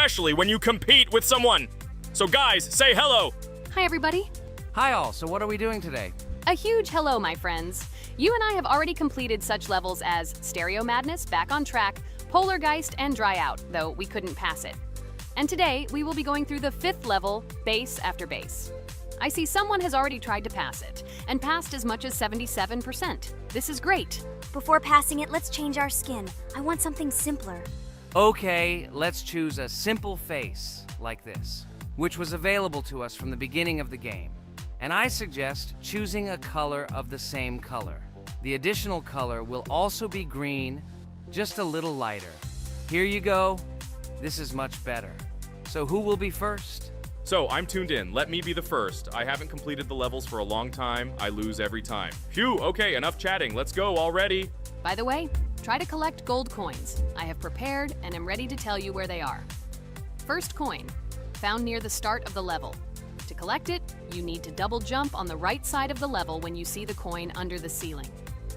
especially when you compete with someone. So guys, say hello. Hi, everybody. Hi all, so what are we doing today? A huge hello, my friends. You and I have already completed such levels as Stereo Madness, Back on Track, Polargeist, and Dry Out, though we couldn't pass it. And today, we will be going through the 5th level, Base After Base. I see someone has already tried to pass it, and passed as much as 77%. This is great. Before passing it, let's change our skin. I want something simpler. Okay, let's choose a simple face, like this, which was available to us from the beginning of the game. And I suggest choosing a color of the same color. The additional color will also be green, just a little lighter. Here you go. This is much better. So who will be first? So I'm tuned in. Let me be the first. I haven't completed the levels for a long time. I lose every time. Phew, okay, enough chatting. Let's go already. By the way, try to collect gold coins. I have prepared and am ready to tell you where they are. First coin, found near the start of the level. To collect it, you need to double jump on the right side of the level when you see the coin under the ceiling.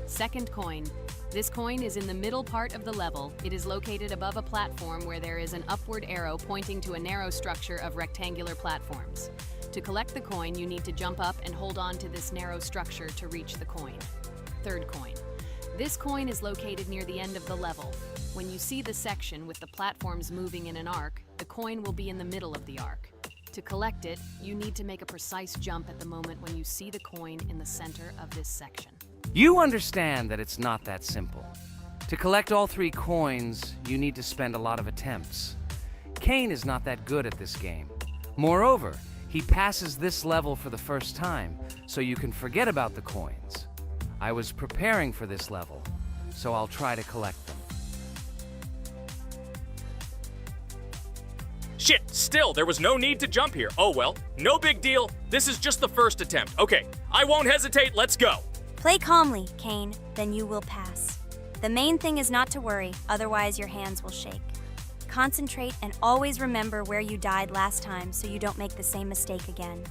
Second coin. This coin is in the middle part of the level. It is located above a platform where there is an upward arrow pointing to a narrow structure of rectangular platforms. To collect the coin, you need to jump up and hold on to this narrow structure to reach the coin. Third coin. This coin is located near the end of the level. When you see the section with the platforms moving in an arc, the coin will be in the middle of the arc. To collect it, you need to make a precise jump at the moment when you see the coin in the center of this section. You understand that it's not that simple. To collect all 3 coins, you need to spend a lot of attempts. Kane is not that good at this game. Moreover, he passes this level for the first time, so you can forget about the coins. I was preparing for this level, so I'll try to collect them. Shit, still, there was no need to jump here. Oh well, no big deal. This is just the first attempt. Okay, I won't hesitate, let's go. Play calmly, Kane, then you will pass. The main thing is not to worry, otherwise your hands will shake. Concentrate and always remember where you died last time so you don't make the same mistake again.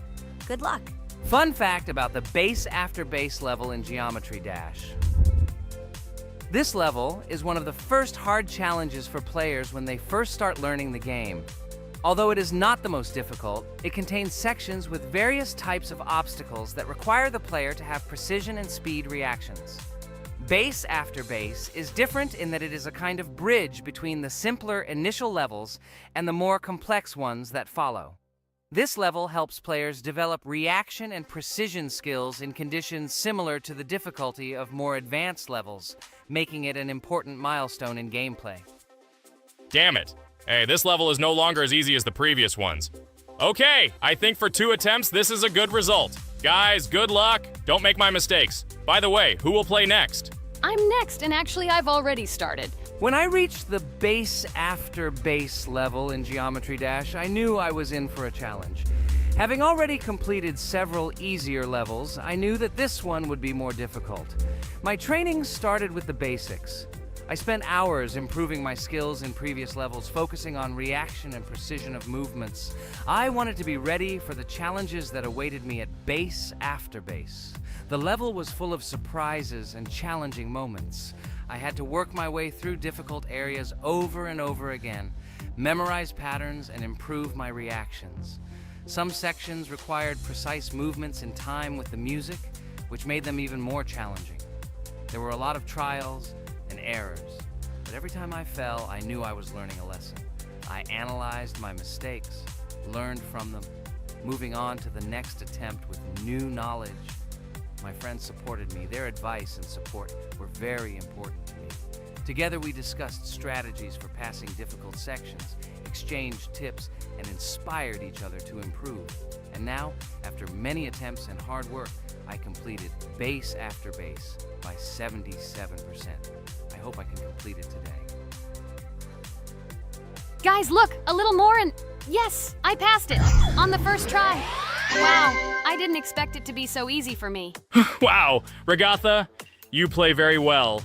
Good luck. Fun fact about the Base After Base level in Geometry Dash. This level is one of the first hard challenges for players when they first start learning the game. Although it is not the most difficult, it contains sections with various types of obstacles that require the player to have precision and speed reactions. Base After Base is different in that it is a kind of bridge between the simpler initial levels and the more complex ones that follow. This level helps players develop reaction and precision skills in conditions similar to the difficulty of more advanced levels, making it an important milestone in gameplay. Damn it. Hey, this level is no longer as easy as the previous ones. Okay, I think for 2 attempts, this is a good result. Guys, good luck. Don't make my mistakes. By the way, who will play next? I'm next, and actually I've already started. When I reached the Base After Base level in Geometry Dash, I knew I was in for a challenge. Having already completed several easier levels, I knew that this one would be more difficult. My training started with the basics. I spent hours improving my skills in previous levels, focusing on reaction and precision of movements. I wanted to be ready for the challenges that awaited me at Base After Base. The level was full of surprises and challenging moments. I had to work my way through difficult areas over and over again, memorize patterns, and improve my reactions. Some sections required precise movements in time with the music, which made them even more challenging. There were a lot of trials and errors, but every time I fell, I knew I was learning a lesson. I analyzed my mistakes, learned from them, moving on to the next attempt with new knowledge. My friends supported me. Their advice and support were very important to me. Together we discussed strategies for passing difficult sections, exchanged tips, and inspired each other to improve. And now, after many attempts and hard work, I completed Base After Base by 77%. I hope I can complete it today. Guys, look, a little more and yes, I passed it on the first try. Wow, I didn't expect it to be so easy for me. Wow, Regatha, you play very well.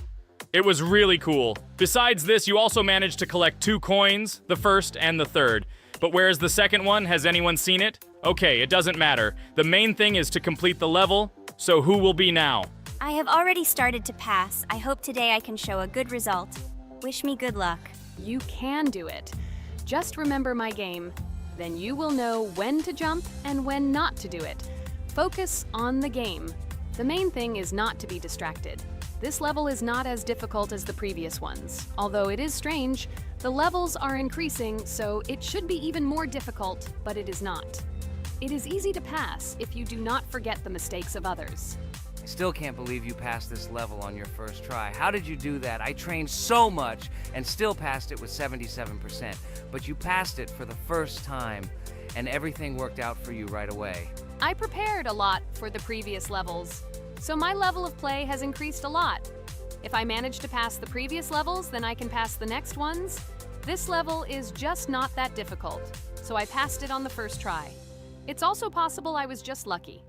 It was really cool. Besides this, you also managed to collect 2 coins, the first and the third. But where's the second one? Has anyone seen it? Okay, it doesn't matter. The main thing is to complete the level, so who will be now? I have already started to pass. I hope today I can show a good result. Wish me good luck. You can do it. Just remember my game. Then you will know when to jump and when not to do it. Focus on the game. The main thing is not to be distracted. This level is not as difficult as the previous ones. Although it is strange, the levels are increasing, so it should be even more difficult, but it is not. It is easy to pass if you do not forget the mistakes of others. I still can't believe you passed this level on your first try. How did you do that? I trained so much and still passed it with 77%. But you passed it for the first time, and everything worked out for you right away. I prepared a lot for the previous levels, so my level of play has increased a lot. If I manage to pass the previous levels, then I can pass the next ones. This level is just not that difficult, so I passed it on the first try. It's also possible I was just lucky.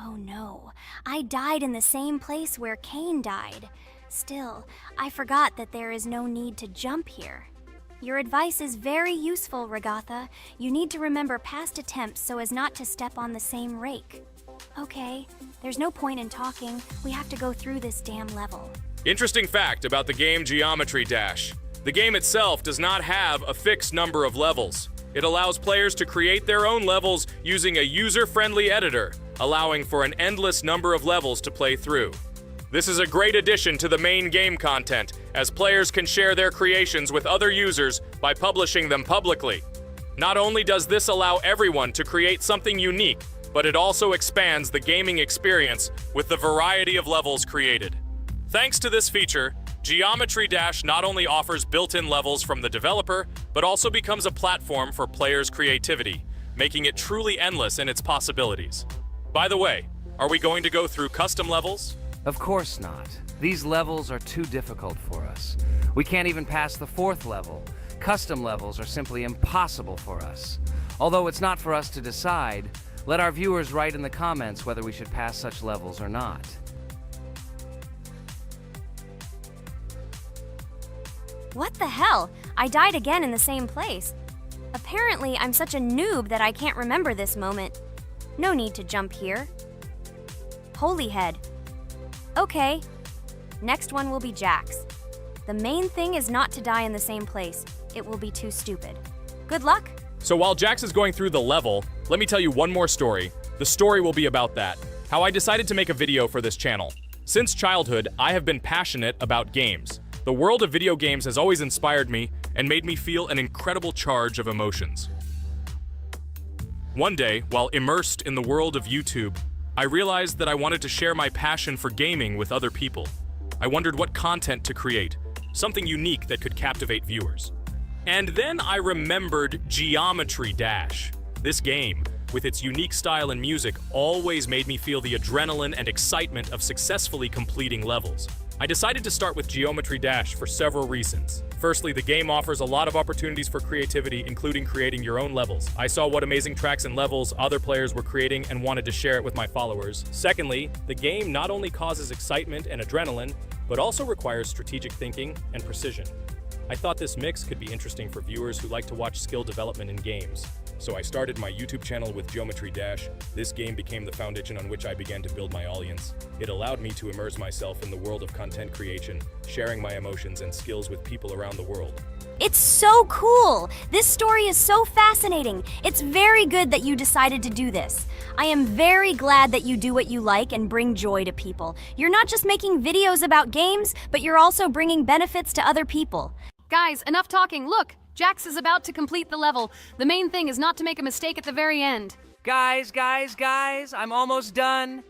Oh no, I died in the same place where Cain died. Still, I forgot that there is no need to jump here. Your advice is very useful, Regatha. You need to remember past attempts so as not to step on the same rake. Okay, there's no point in talking. We have to go through this damn level. Interesting fact about the game Geometry Dash. The game itself does not have a fixed number of levels. It allows players to create their own levels using a user-friendly editor, allowing for an endless number of levels to play through. This is a great addition to the main game content, as players can share their creations with other users by publishing them publicly. Not only does this allow everyone to create something unique, but it also expands the gaming experience with the variety of levels created. Thanks to this feature, Geometry Dash not only offers built-in levels from the developer, but also becomes a platform for players' creativity, making it truly endless in its possibilities. By the way, are we going to go through custom levels? Of course not. These levels are too difficult for us. We can't even pass the 4th level. Custom levels are simply impossible for us. Although it's not for us to decide, let our viewers write in the comments whether we should pass such levels or not. What the hell? I died again in the same place. Apparently, I'm such a noob that I can't remember this moment. No need to jump here. Holy head. Okay. Next one will be Jax. The main thing is not to die in the same place. It will be too stupid. Good luck. So while Jax is going through the level, let me tell you one more story. The story will be about that, how I decided to make a video for this channel. Since childhood, I have been passionate about games. The world of video games has always inspired me and made me feel an incredible charge of emotions. One day, while immersed in the world of YouTube, I realized that I wanted to share my passion for gaming with other people. I wondered what content to create, something unique that could captivate viewers. And then I remembered Geometry Dash. This game, with its unique style and music, always made me feel the adrenaline and excitement of successfully completing levels. I decided to start with Geometry Dash for several reasons. Firstly, the game offers a lot of opportunities for creativity, including creating your own levels. I saw what amazing tracks and levels other players were creating and wanted to share it with my followers. Secondly, the game not only causes excitement and adrenaline, but also requires strategic thinking and precision. I thought this mix could be interesting for viewers who like to watch skill development in games. So I started my YouTube channel with Geometry Dash. This game became the foundation on which I began to build my audience. It allowed me to immerse myself in the world of content creation, sharing my emotions and skills with people around the world. It's so cool! This story is so fascinating. It's very good that you decided to do this. I am very glad that you do what you like and bring joy to people. You're not just making videos about games, but you're also bringing benefits to other people. Guys, enough talking. Look, Jax is about to complete the level. The main thing is not to make a mistake at the very end. Guys, I'm almost done.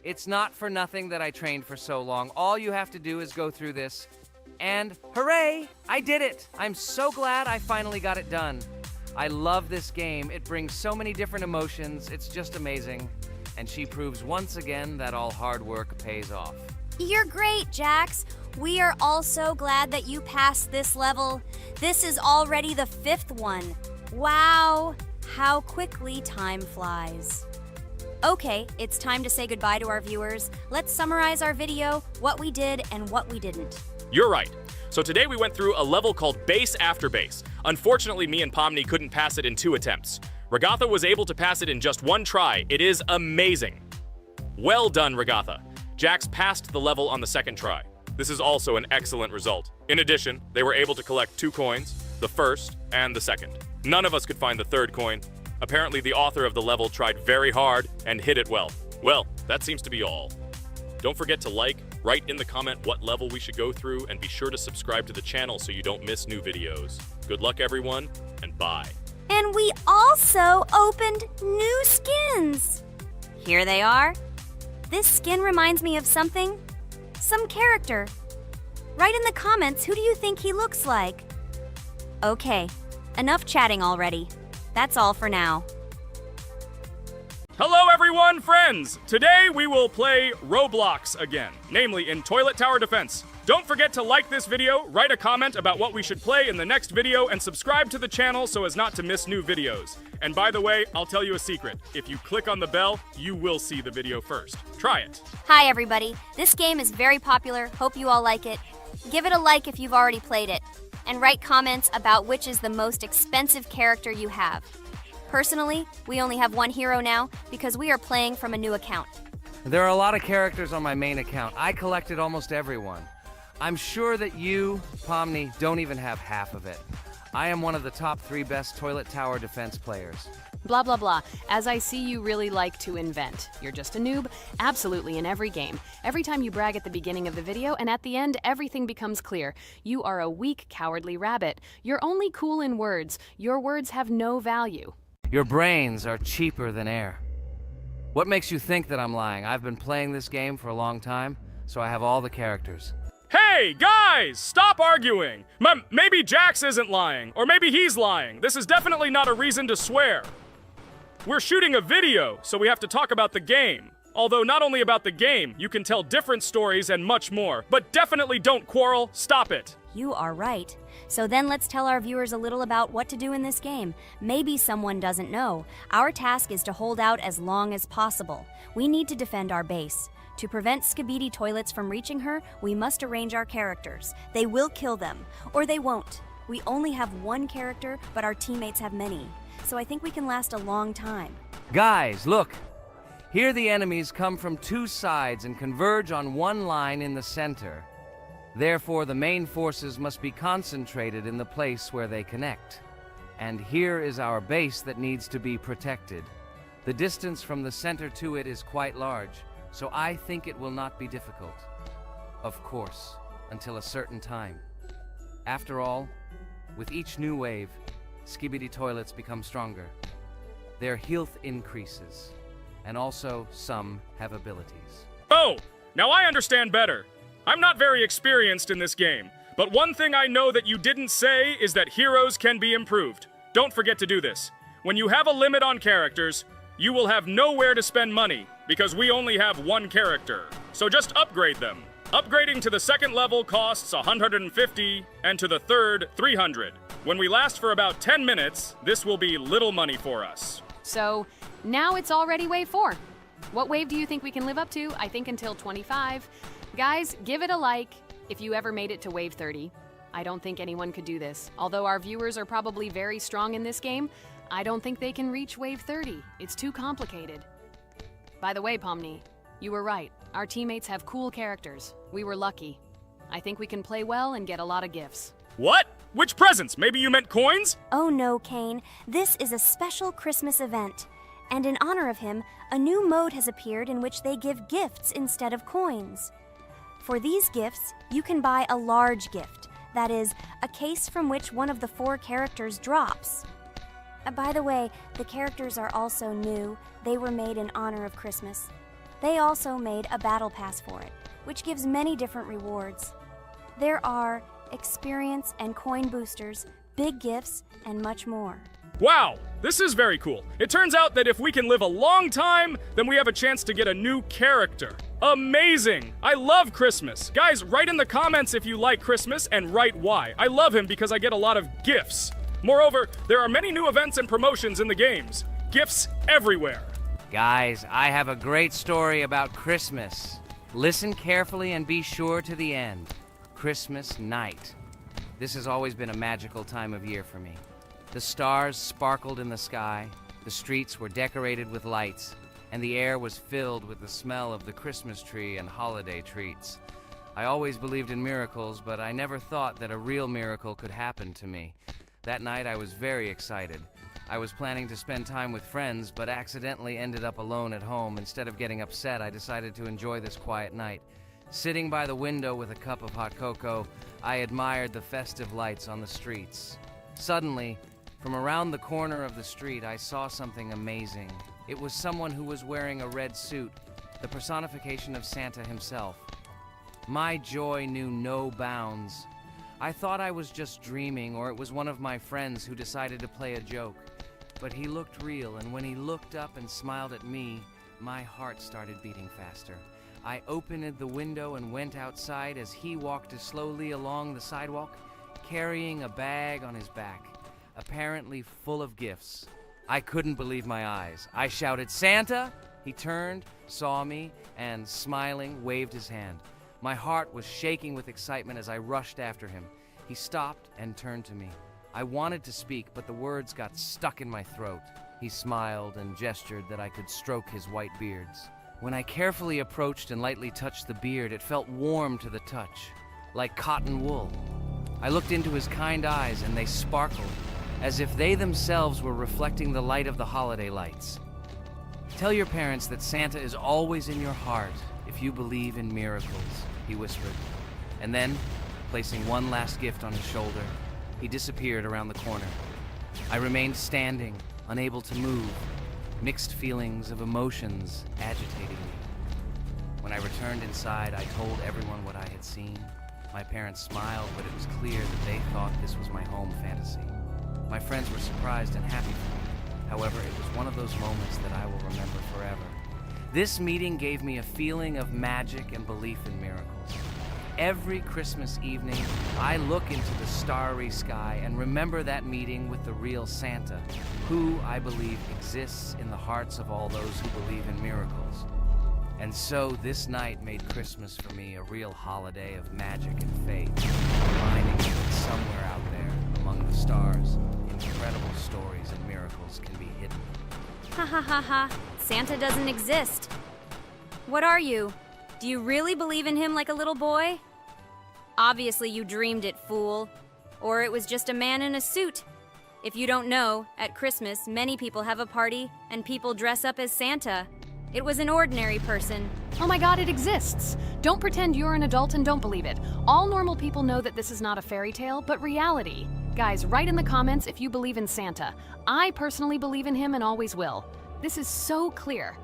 It's not for nothing that I trained for so long. All you have to do is go through this. And hooray, I did it. I'm so glad I finally got it done. I love this game. It brings so many different emotions. It's just amazing. And she proves once again that all hard work pays off. You're great, Jax. We are all so glad that you passed this level. This is already the 5th one. Wow, how quickly time flies. Okay, it's time to say goodbye to our viewers. Let's summarize our video, what we did and what we didn't. You're right. So today we went through a level called Base After Base. Unfortunately, me and Pomni couldn't pass it in 2 attempts. Regatha was able to pass it in just 1 try. It is amazing. Well done, Regatha. Jax passed the level on the 2nd try. This is also an excellent result. In addition, they were able to collect 2 coins, the first and the second. None of us could find the third coin. Apparently, the author of the level tried very hard and hit it well. Well, that seems to be all. Don't forget to like, write in the comment what level we should go through, and be sure to subscribe to the channel so you don't miss new videos. Good luck, everyone, and bye. And we also opened new skins. Here they are. This skin reminds me of something. Some character. Write in the comments, who do you think he looks like? Okay, enough chatting already. That's all for now. Hello everyone, friends! Today we will play Roblox again, namely in Toilet Tower Defense. Don't forget to like this video, write a comment about what we should play in the next video, and subscribe to the channel so as not to miss new videos. And by the way, I'll tell you a secret. If you click on the bell, you will see the video first. Try it. Hi everybody, this game is very popular, hope you all like it. Give it a like if you've already played it, and write comments about which is the most expensive character you have. Personally, we only have one hero now because we are playing from a new account. There are a lot of characters on my main account. I collected almost everyone. I'm sure that you, Pomni, don't even have half of it. I am one of the top 3 best Toilet Tower Defense players. Blah, blah, blah. As I see you really like to invent. You're just a noob, absolutely in every game. Every time you brag at the beginning of the video, and at the end, everything becomes clear. You are a weak, cowardly rabbit. You're only cool in words. Your words have no value. Your brains are cheaper than air. What makes you think that I'm lying? I've been playing this game for a long time, so I have all the characters. Hey, guys! Stop arguing! Maybe Jax isn't lying, or maybe he's lying. This is definitely not a reason to swear. We're shooting a video, so we have to talk about the game. Although not only about the game, you can tell different stories and much more. But definitely don't quarrel. Stop it. You are right. So then let's tell our viewers a little about what to do in this game. Maybe someone doesn't know. Our task is to hold out as long as possible. We need to defend our base. To prevent Skibidi Toilets from reaching her, we must arrange our characters. They will kill them, or they won't. We only have one character, but our teammates have many. So I think we can last a long time. Guys, look! Here the enemies come from 2 sides and converge on one line in the center. Therefore, the main forces must be concentrated in the place where they connect. And here is our base that needs to be protected. The distance from the center to it is quite large, so I think it will not be difficult. Of course, until a certain time. After all, with each new wave, Skibidi Toilets become stronger. Their health increases, and also some have abilities. Oh, now I understand better. I'm not very experienced in this game, but one thing I know that you didn't say is that heroes can be improved. Don't forget to do this. When you have a limit on characters, you will have nowhere to spend money, because we only have one character. So just upgrade them. Upgrading to the 2nd level costs 150, and to the 3rd, 300. When we last for about 10 minutes, this will be little money for us. So, now it's already wave 4. What wave do you think we can live up to? I think until 25. Guys, give it a like if you ever made it to wave 30. I don't think anyone could do this. Although our viewers are probably very strong in this game, I don't think they can reach wave 30. It's too complicated. By the way, Pomni, you were right. Our teammates have cool characters. We were lucky. I think we can play well and get a lot of gifts. What? Which presents? Maybe you meant coins? Oh no, Kane. This is a special Christmas event. And in honor of him, a new mode has appeared in which they give gifts instead of coins. For these gifts, you can buy a large gift. That is, a case from which one of the 4 characters drops. By the way, the characters are also new. They were made in honor of Christmas. They also made a battle pass for it, which gives many different rewards. There are experience and coin boosters, big gifts, and much more. Wow, this is very cool. It turns out that if we can live a long time, then we have a chance to get a new character. Amazing! I love Christmas. Guys, write in the comments if you like Christmas and write why. I love him because I get a lot of gifts. Moreover, there are many new events and promotions in the games. Gifts everywhere. Guys, I have a great story about Christmas. Listen carefully and be sure to the end. Christmas night. This has always been a magical time of year for me. The stars sparkled in the sky, the streets were decorated with lights, and the air was filled with the smell of the Christmas tree and holiday treats. I always believed in miracles, but I never thought that a real miracle could happen to me. That night I was very excited. I was planning to spend time with friends, but accidentally ended up alone at home. Instead of getting upset, I decided to enjoy this quiet night. Sitting by the window with a cup of hot cocoa, I admired the festive lights on the streets. Suddenly, from around the corner of the street, I saw something amazing. It was someone who was wearing a red suit, the personification of Santa himself. My joy knew no bounds. I thought I was just dreaming, or it was one of my friends who decided to play a joke. But he looked real, and when he looked up and smiled at me, my heart started beating faster. I opened the window and went outside as he walked slowly along the sidewalk, carrying a bag on his back, apparently full of gifts. I couldn't believe my eyes. I shouted, "Santa!" He turned, saw me, and smiling, waved his hand. My heart was shaking with excitement as I rushed after him. He stopped and turned to me. I wanted to speak, but the words got stuck in my throat. He smiled and gestured that I could stroke his white beards. When I carefully approached and lightly touched the beard, it felt warm to the touch, like cotton wool. I looked into his kind eyes, and they sparkled, as if they themselves were reflecting the light of the holiday lights. "Tell your parents that Santa is always in your heart if you believe in miracles," he whispered. And then, placing one last gift on his shoulder, he disappeared around the corner. I remained standing, unable to move, mixed feelings of emotions agitating me. When I returned inside, I told everyone what I had seen. My parents smiled, but it was clear that they thought this was my home fantasy. My friends were surprised and happy for me. However, it was one of those moments that I will remember forever. This meeting gave me a feeling of magic and belief in miracles. Every Christmas evening, I look into the starry sky and remember that meeting with the real Santa, who, I believe, exists in the hearts of all those who believe in miracles. And so this night made Christmas for me a real holiday of magic and faith, reminding me that somewhere out there, among the stars, incredible stories and miracles can be hidden. Ha ha ha ha. Santa doesn't exist. What are you? Do you really believe in him like a little boy? Obviously you dreamed it, fool. Or it was just a man in a suit. If you don't know, at Christmas, many people have a party and people dress up as Santa. It was an ordinary person. Oh my god, it exists! Don't pretend you're an adult and don't believe it. All normal people know that this is not a fairy tale, but reality. Guys, write in the comments if you believe in Santa. I personally believe in him and always will. This is so clear.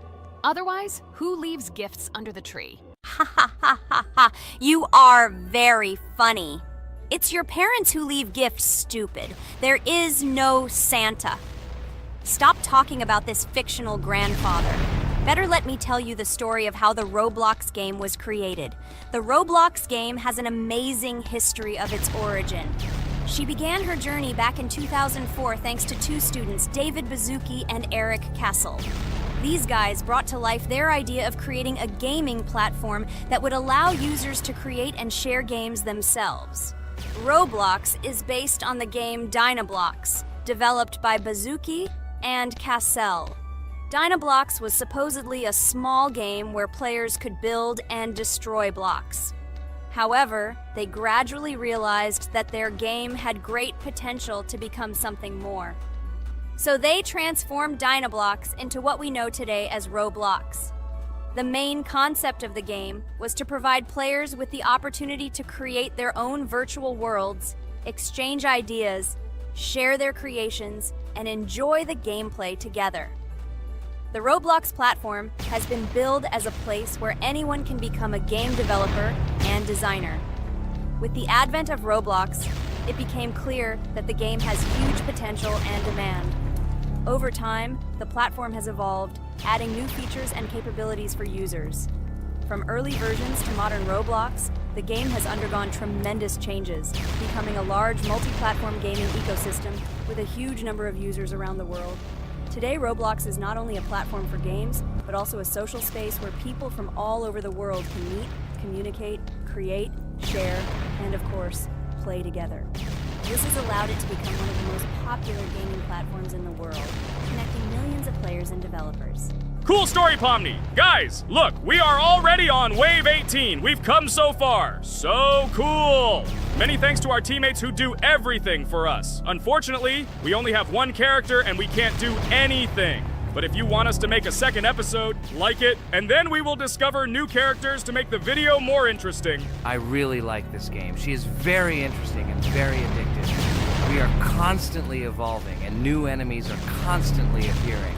Otherwise, who leaves gifts under the tree? Ha ha ha ha ha. You are very funny. It's your parents who leave gifts, stupid. There is no Santa. Stop talking about this fictional grandfather. Better let me tell you the story of how the Roblox game was created. The Roblox game has an amazing history of its origin. She began her journey back in 2004 thanks to two students, David Baszucki and Eric Castle. These guys brought to life their idea of creating a gaming platform that would allow users to create and share games themselves. Roblox is based on the game Dynablox, developed by Baszucki and Castle. Dynablox was supposedly a small game where players could build and destroy blocks. However, they gradually realized that their game had great potential to become something more. So they transformed Dynablox into what we know today as Roblox. The main concept of the game was to provide players with the opportunity to create their own virtual worlds, exchange ideas, share their creations, and enjoy the gameplay together. The Roblox platform has been billed as a place where anyone can become a game developer and designer. With the advent of Roblox, it became clear that the game has huge potential and demand. Over time, the platform has evolved, adding new features and capabilities for users. From early versions to modern Roblox, the game has undergone tremendous changes, becoming a large multi-platform gaming ecosystem with a huge number of users around the world. Today, Roblox is not only a platform for games, but also a social space where people from all over the world can meet, communicate, create, share, and of course, play together. This has allowed it to become one of the most popular gaming platforms in the world, connecting millions of players and developers. Cool story, Pomni. Guys, look, we are already on Wave 18. We've come so far. So cool. Many thanks to our teammates who do everything for us. Unfortunately, we only have one character and we can't do anything. But if you want us to make a second episode, like it, and then we will discover new characters to make the video more interesting. I really like this game. She is very interesting and very addictive. We are constantly evolving and new enemies are constantly appearing.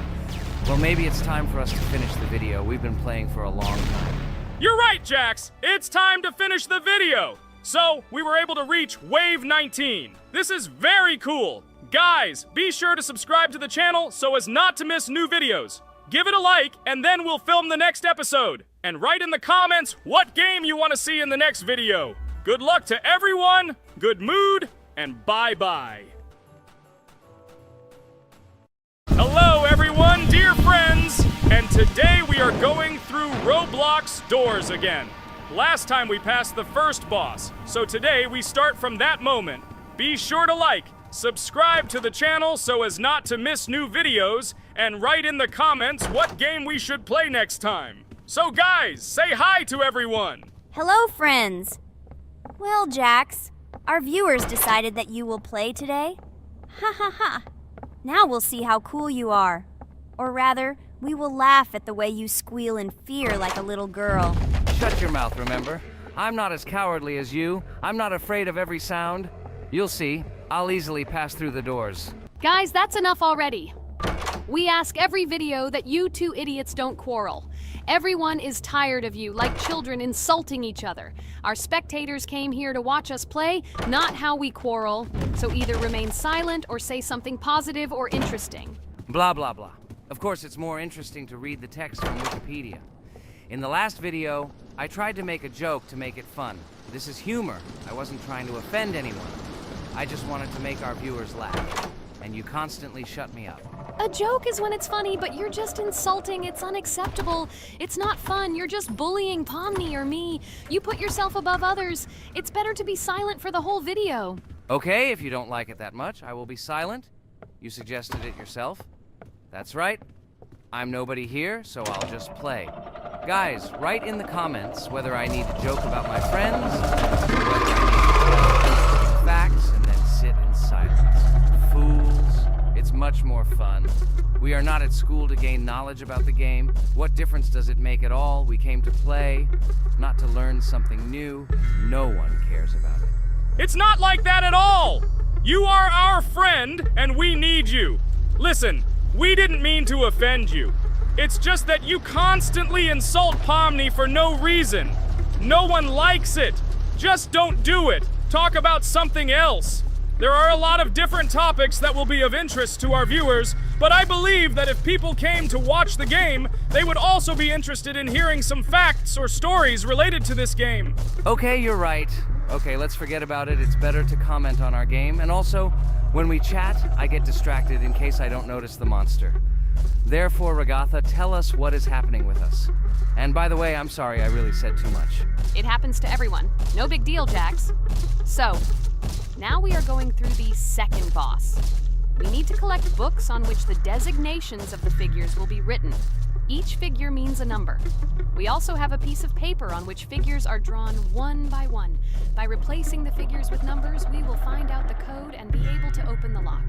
Well, maybe it's time for us to finish the video. We've been playing for a long time. You're right, Jax. It's time to finish the video. So, we were able to reach Wave 19. This is very cool. Guys, be sure to subscribe to the channel so as not to miss new videos. Give it a like, and then we'll film the next episode. And write in the comments what game you want to see in the next video. Good luck to everyone, good mood, and bye-bye. Hello, everyone, dear friends, and today we are going through Roblox doors again. Last time we passed the first boss, so today we start from that moment. Be sure to like, subscribe to the channel so as not to miss new videos, and write in the comments what game we should play next time. So guys, say hi to everyone! Hello, friends. Well, Jax, our viewers decided that you will play today. Ha ha ha. Now we'll see how cool you are. Or rather, we will laugh at the way you squeal in fear like a little girl. Shut your mouth, remember? I'm not as cowardly as you. I'm not afraid of every sound. You'll see. I'll easily pass through the doors. Guys, that's enough already. We ask every video that you two idiots don't quarrel. Everyone is tired of you, like children insulting each other. Our spectators came here to watch us play, not how we quarrel. So either remain silent or say something positive or interesting. Blah, blah, blah. Of course, it's more interesting to read the text from Wikipedia. In the last video, I tried to make a joke to make it fun. This is humor. I wasn't trying to offend anyone. I just wanted to make our viewers laugh. And you constantly shut me up. A joke is when it's funny, but you're just insulting. It's unacceptable. It's not fun. You're just bullying Pomni or me. You put yourself above others. It's better to be silent for the whole video. Okay, if you don't like it that much, I will be silent. You suggested it yourself. That's right. I'm nobody here, so I'll just play. Guys, write in the comments whether I need to joke about my friends, or whether I need to give facts and then sit in silence. Fools. It's much more fun. We are not at school to gain knowledge about the game. What difference does it make at all? We came to play, not to learn something new. No one cares about it. It's not like that at all! You are our friend, and we need you. Listen, we didn't mean to offend you. It's just that you constantly insult Pomni for no reason. No one likes it. Just don't do it. Talk about something else. There are a lot of different topics that will be of interest to our viewers, but I believe that if people came to watch the game, they would also be interested in hearing some facts or stories related to this game. Okay, you're right. Okay, let's forget about it. It's better to comment on our game. And also, when we chat, I get distracted in case I don't notice the monster. Therefore, Regatha, tell us what is happening with us. And by the way, I'm sorry I really said too much. It happens to everyone. No big deal, Jax. So, now we are going through the second boss. We need to collect books on which the designations of the figures will be written. Each figure means a number. We also have a piece of paper on which figures are drawn one by one. By replacing the figures with numbers, we will find out the code and be able to open the lock.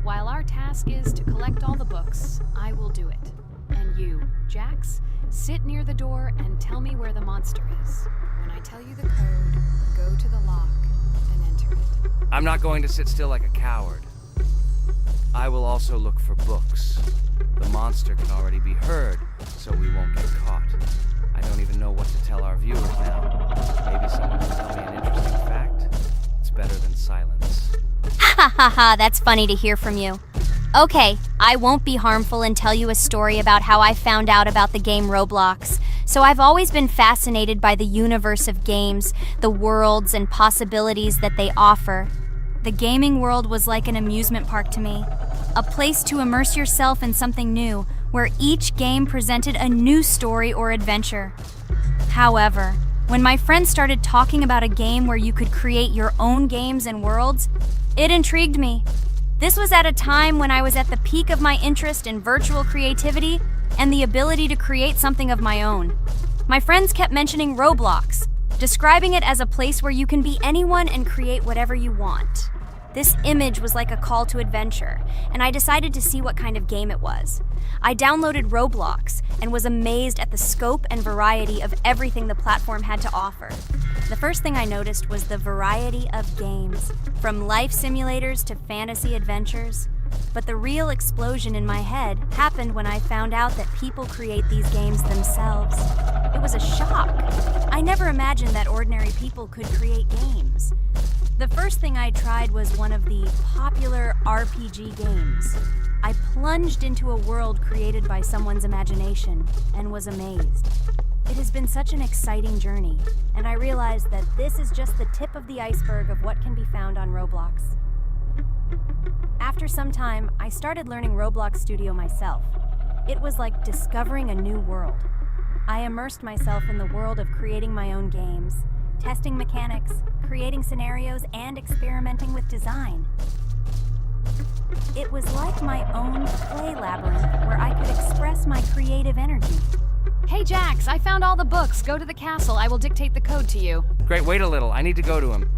While our task is to collect all the books, I will do it. And you, Jax, sit near the door and tell me where the monster is. When I tell you the code, go to the lock and enter it. I'm not going to sit still like a coward. I will also look for books. The monster can already be heard, so we won't get caught. I don't even know what to tell our viewers now. Maybe someone will tell me an interesting fact. It's better than silence. Ha ha ha, that's funny to hear from you. Okay, I won't be harmful and tell you a story about how I found out about the game Roblox. So I've always been fascinated by the universe of games, the worlds and possibilities that they offer. The gaming world was like an amusement park to me. A place to immerse yourself in something new, where each game presented a new story or adventure. However, when my friends started talking about a game where you could create your own games and worlds, it intrigued me. This was at a time when I was at the peak of my interest in virtual creativity, and the ability to create something of my own. My friends kept mentioning Roblox, describing it as a place where you can be anyone and create whatever you want. This image was like a call to adventure, and I decided to see what kind of game it was. I downloaded Roblox and was amazed at the scope and variety of everything the platform had to offer. The first thing I noticed was the variety of games, from life simulators to fantasy adventures. But the real explosion in my head happened when I found out that people create these games themselves. It was a shock. I never imagined that ordinary people could create games. The first thing I tried was one of the popular RPG games. I plunged into a world created by someone's imagination and was amazed. It has been such an exciting journey, and I realized that this is just the tip of the iceberg of what can be found on Roblox. After some time, I started learning Roblox Studio myself. It was like discovering a new world. I immersed myself in the world of creating my own games, testing mechanics, creating scenarios, and experimenting with design. It was like my own play labyrinth where I could express my creative energy. Hey Jax, I found all the books. Go to the castle. I will dictate the code to you. Great, wait a little. I need to go to him.